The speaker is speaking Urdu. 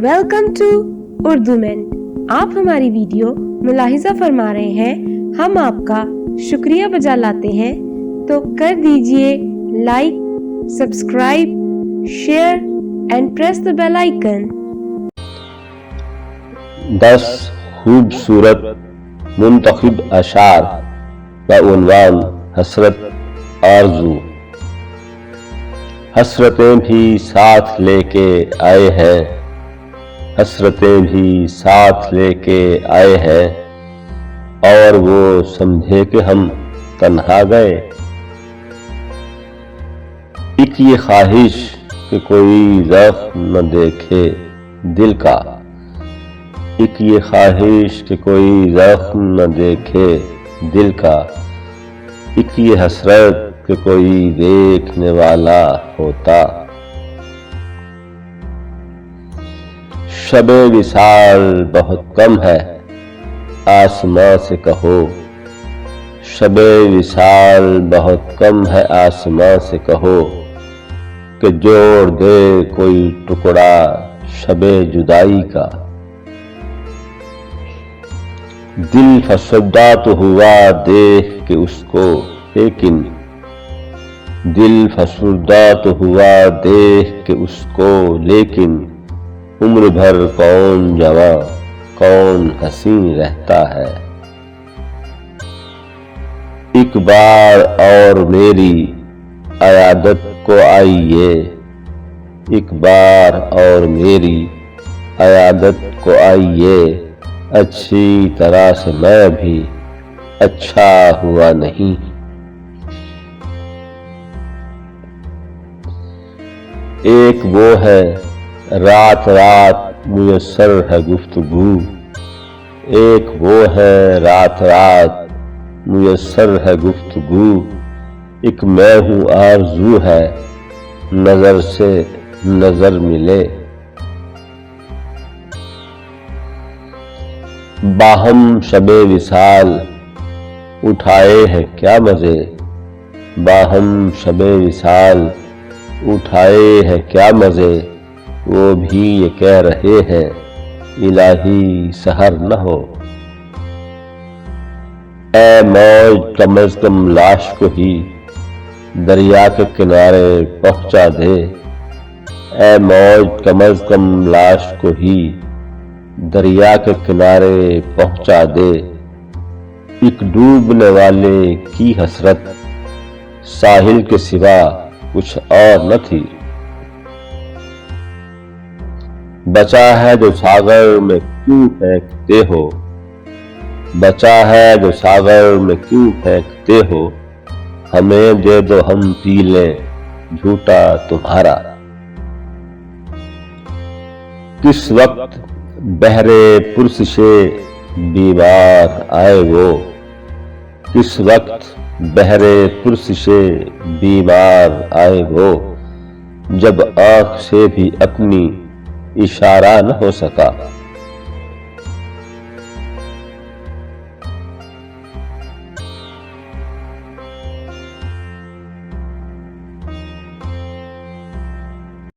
ویلکم ٹو اردو مین۔ آپ ہماری ویڈیو ملاحظہ فرما رہے ہیں، ہم آپ کا شکریہ بجا لاتے ہیں، تو کر دیجئے like, subscribe, share and press the bell icon. 10 خوبصورت منتخب اشعار بعنوان حسرت آرزو۔ حسرتیں بھی ساتھ لے کے آئے ہیں، حسرتیں بھی ساتھ لے کے آئے ہیں، اور وہ سمجھے کہ ہم تنہا گئے۔ ایک یہ خواہش کہ کوئی زخم نہ دیکھے دل کا، ایک یہ خواہش کہ کوئی زخم نہ دیکھے دل کا، ایک یہ حسرت کہ کوئی دیکھنے والا ہوتا۔ شب وصال بہت کم ہے آسماں سے کہو، شب وصال بہت کم ہے آسماں سے کہو، کہ جوڑ دے کوئی ٹکڑا شب جدائی کا۔ دل فسردہ تو ہوا دیکھ کے اس کو، لیکن دل فسردہ تو ہوا دیکھ کے اس کو، لیکن عمر بھر کون جواں کون حسین رہتا ہے۔ ایک بار اور میری عیادت کو آئیے، ایک بار اور میری عیادت کو آئیے، اچھی طرح سے میں بھی اچھا ہوا نہیں۔ ایک وہ ہے رات رات میسر ہے گفتگو، ایک وہ ہے رات رات میسر ہے گفتگو، ایک میں ہوں آرزو ہے نظر سے نظر ملے۔ باہم شب وصال اٹھائے ہیں کیا مزے، باہم شب وصال اٹھائے ہیں کیا مزے، وہ بھی یہ کہہ رہے ہیں الہی سحر نہ ہو۔ اے موج کم از کم لاش کو ہی دریا کے کنارے پہنچا دے، اے موج کم از کم لاش کو ہی دریا کے کنارے پہنچا دے۔ ایک ڈوبنے والے کی حسرت ساحل کے سوا کچھ اور نہ تھی۔ بچا ہے جو ساغر میں کیوں پھینکتے ہو، بچا ہے جو ساغر میں کیوں پھینکتے ہو، ہمیں دے دو ہم پی لیں جھوٹا تمہارا۔ کس وقت بحر پرسش بیمار آئے وہ، کس وقت بحر پرسش بیمار آئے وہ، جب آنکھ سے بھی اپنی اشارہ نہ ہو سکا۔